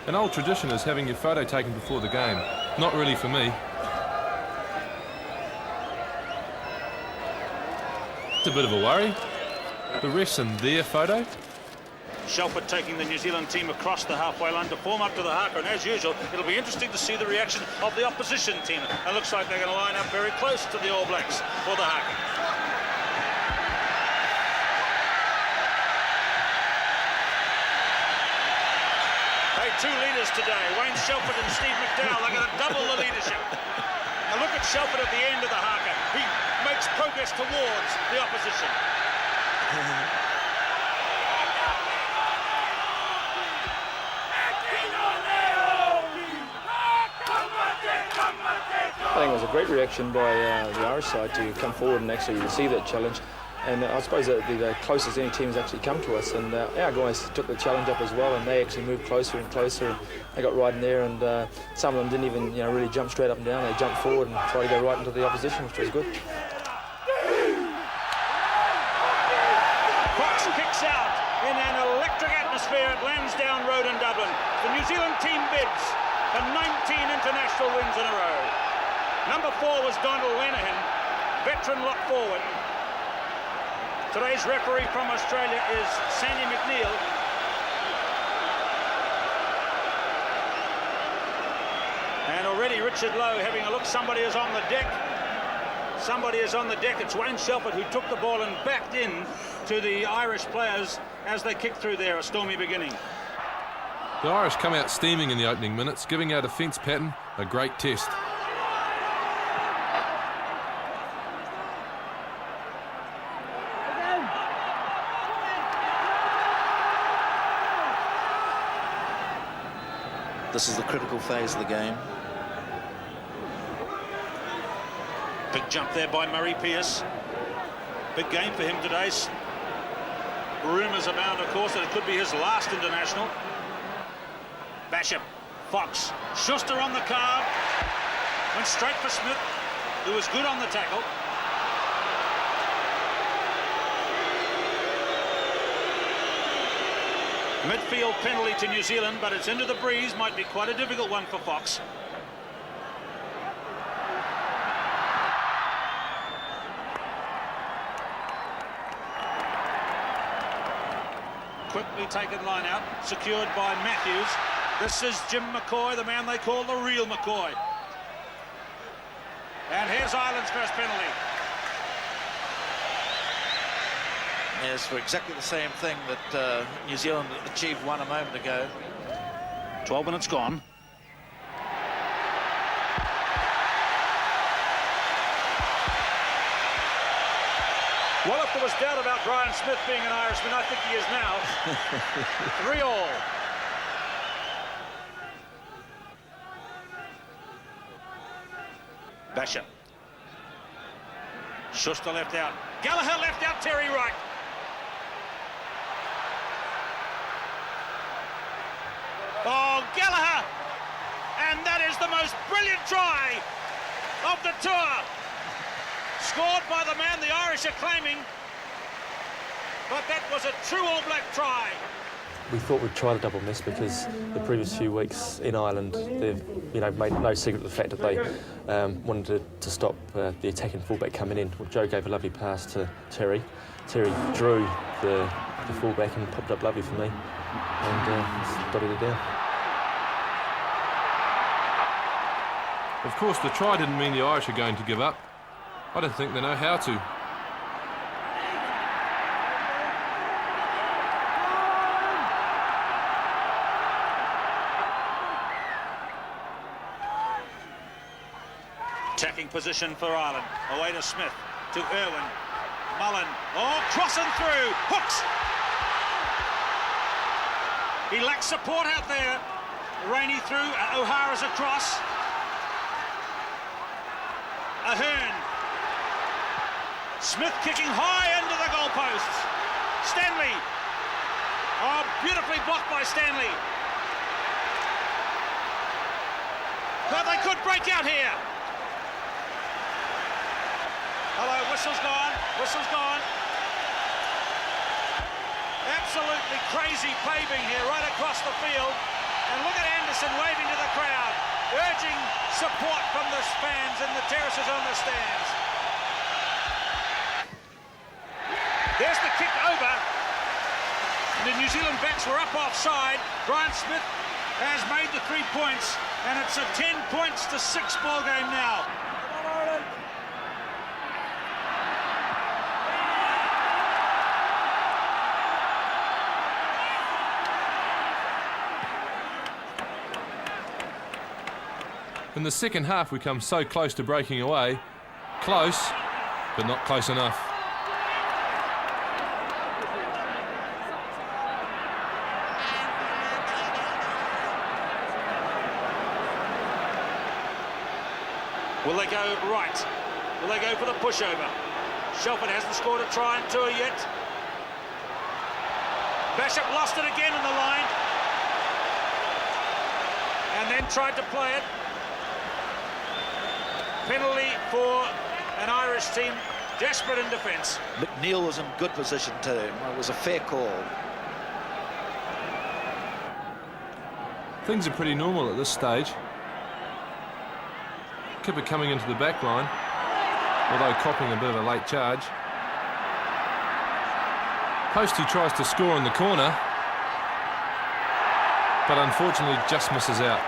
An old tradition is having your photo taken before the game. Not really for me. It's a bit of a worry. The refs in their photo. Shelford taking the New Zealand team across the halfway line to form up to the haka, and as usual, it'll be interesting to see the reaction of the opposition team. It looks like they're going to line up very close to the All Blacks for the haka. Hey, two leaders today, Wayne Shelford and Steve McDowell. They're going to double the leadership. Now look at Shelford at the end of the haka. He makes progress towards the opposition. I think it was a great reaction by the Irish side to come forward and actually receive that challenge. And I suppose that the closest any team has actually come to us, and our guys took the challenge up as well, and they actually moved closer and closer, and they got right in there, and some of them didn't even really jump straight up and down. They jumped forward and tried to go right into the opposition, which was good. Fox kicks out in an electric atmosphere at Lansdowne Road in Dublin. The New Zealand team bids for 19 international wins in a row. Number 4 was Donald Lenihan, veteran lock forward. Today's referee from Australia is Sandy McNeil. And already Richard Lowe having a look. Somebody is on the deck. Somebody is on the deck. It's Wayne Shelford who took the ball and backed in to the Irish players as they kicked through there, a stormy beginning. The Irish come out steaming in the opening minutes, giving our defence pattern a great test. This is the critical phase of the game. Big jump there by Murray Pearce. Big game for him today. Rumours abound, of course, that it could be his last international. Basham, Fox, Schuster on the carve. Went straight for Smith, who was good on the tackle. Midfield penalty to New Zealand, but it's into the breeze. Might be quite a difficult one for Fox. Quickly taken line out, secured by Matthews. This is Jim McCoy, the man they call the real McCoy. And here's Ireland's first penalty. Yes, for exactly the same thing that New Zealand achieved one a moment ago. 12 minutes gone. Well, if there was doubt about Brian Smith being an Irishman, I think he is now. 3-all. Basham. Schuster left out. Gallagher left out Terry Wright. Oh, Gallagher! And that is the most brilliant try of the tour. Scored by the man the Irish are claiming. But that was a true All Black try. We thought we'd try the double miss because the previous few weeks in Ireland, they've made no secret of the fact that they wanted to stop the attacking fullback coming in. Well, Joe gave a lovely pass to Terry. Terry drew the fullback and popped up lovely for me and dotted it down. Of course, the try didn't mean the Irish are going to give up. I don't think they know how to. Attacking position for Ireland. Away to Smith, to Irwin. Mullen, oh, crossing through, hooks! He lacks support out there. Rainey through, O'Hara's across. Ahern. Smith kicking high into the goalposts. Stanley. Oh, beautifully blocked by Stanley. But they could break out here. Hello, whistle's gone. Whistle's gone. Absolutely crazy paving here right across the field. And look at Andrew Pearson waving to the crowd, urging support from the fans in the terraces on the stands. There's the kick over. The New Zealand backs were up offside. Brian Smith has made the 3 points, and it's a 10 points to 6 ball game now. In the second half, we come so close to breaking away. Close, but not close enough. Will they go right? Will they go for the pushover? Shelford hasn't scored a try in tour yet. Bishop lost it again in the line. And then tried to play it. Penalty for an Irish team desperate in defence. McNeil was in good position too. It was a fair call. Things are pretty normal at this stage. Kipper coming into the back line, although copping a bit of a late charge. Posty tries to score in the corner, but unfortunately just misses out.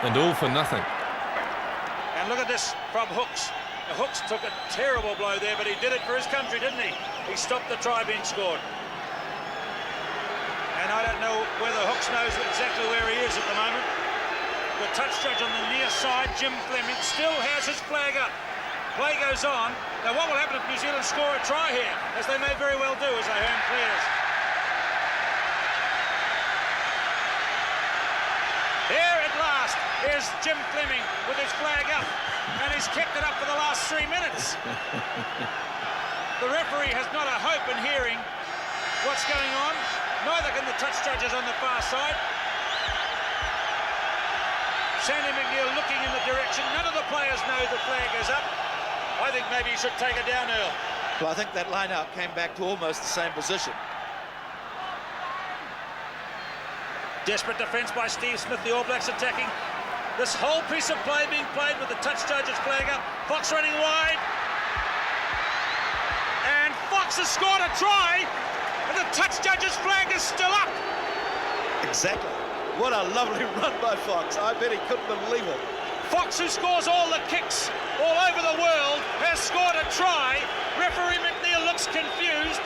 And all for nothing. And look at this from Hooks. Hooks took a terrible blow there, but he did it for his country, didn't he? He stopped the try being scored. And I don't know whether Hooks knows exactly where he is at the moment. The touch judge on the near side, Jim Fleming, still has his flag up. Play goes on. Now what will happen if New Zealand score a try here, as they may very well do as they home clears. Here at last is Jim Fleming with his flag up, and he's kept it up for the last 3 minutes. The referee has not a hope in hearing what's going on. Neither can the touch judges on the far side. Sandy McNeil looking in the direction. None of the players know the flag is up. I think maybe he should take it down, Earl. Well, I think that line-out came back to almost the same position. Desperate defence by Steve Smith, the All Blacks attacking. This whole piece of play being played with the touch judge's flag up. Fox running wide. And Fox has scored a try, and the touch judge's flag is still up. Exactly. What a lovely run by Fox. I bet he couldn't believe it. Fox, who scores all the kicks all over the world, has scored a try. Referee McNeil looks confused.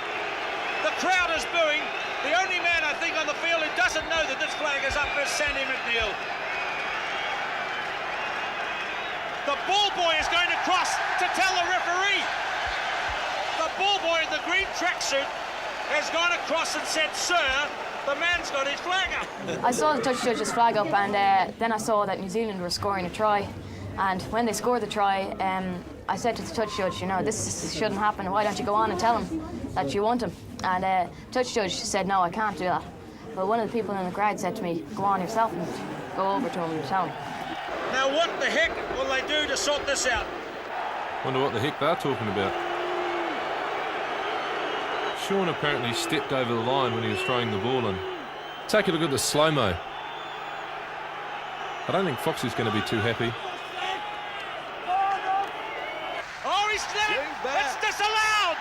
The crowd is booing. The only man, I think, on the field who doesn't know that this flag is up is Sandy McNeil. The ball boy is going to cross to tell the referee. The ball boy in the green tracksuit has gone across and said, "Sir, the man's got his flag up." I saw the touch judge's flag up, and then I saw that New Zealand were scoring a try. And when they scored the try, I said to the touch judge, you know, this shouldn't happen. Why don't you go on and tell him that you want him? And touch judge said, no, I can't do that. But one of the people in the crowd said to me, go on yourself and go over to him and tell him. Now what the heck will they do to sort this out? Wonder what the heck they're talking about. Sean apparently stepped over the line when he was throwing the ball in. Take a look at the slow-mo. I don't think Foxy's going to be too happy. Oh, he's let it! It's disallowed!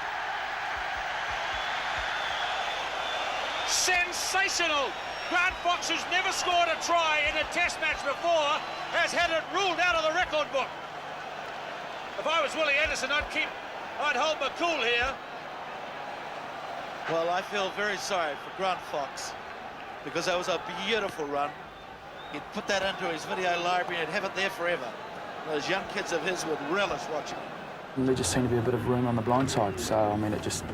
Sensational! Grant Fox, who's never scored a try in a test match before, has had it ruled out of the record book. If I was Willie Anderson, I'd hold my cool here. Well, I feel very sorry for Grant Fox, because that was a beautiful run. He'd put that into his video library and have it there forever. Those young kids of his would relish watching it. There just seemed to be a bit of room on the blind side, so I mean, we just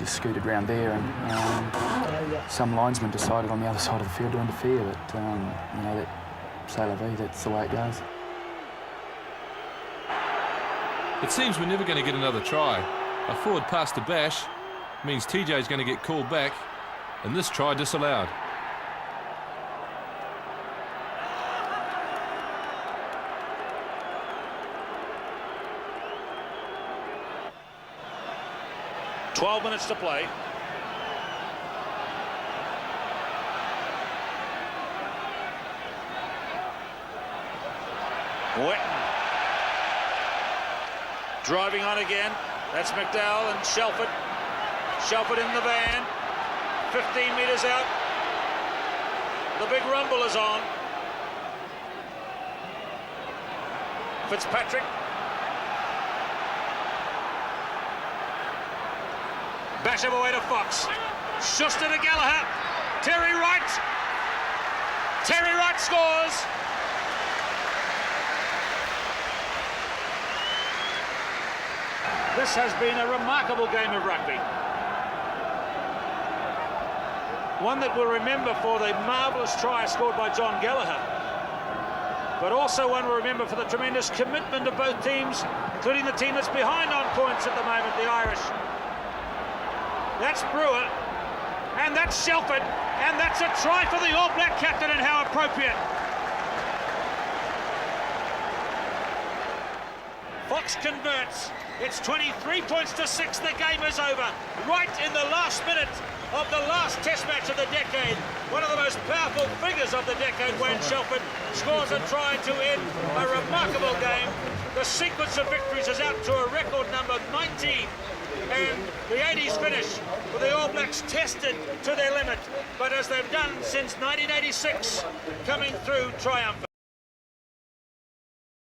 scooted around there, and some linesmen decided on the other side of the field to interfere, but you know, c'est la vie, that's the way it goes. It seems we're never going to get another try. A forward pass to Bash means TJ's going to get called back, and this try disallowed. "12 minutes to play. Wetton. Driving on again. That's McDowell and Shelford. Shelford in the van. 15 metres out. The big rumble is on. Fitzpatrick. Basham away to Fox. Schuster to Gallagher. Terry Wright. Terry Wright scores. This has been a remarkable game of rugby. One that we'll remember for the marvellous try scored by John Gallagher, but also one we'll remember for the tremendous commitment of both teams, including the team that's behind on points at the moment, the Irish. That's Brewer, and that's Shelford, and that's a try for the All Black captain, and how appropriate. Fox converts. It's 23 points to 6. The game is over. Right in the last minute of the last Test match of the decade. One of the most powerful figures of the decade, Wayne Shelford, scores a try to end a remarkable game. The sequence of victories is out to a record number 19. And the 80s finish with the All Blacks tested to their limit, but as they've done since 1986, coming through triumphant.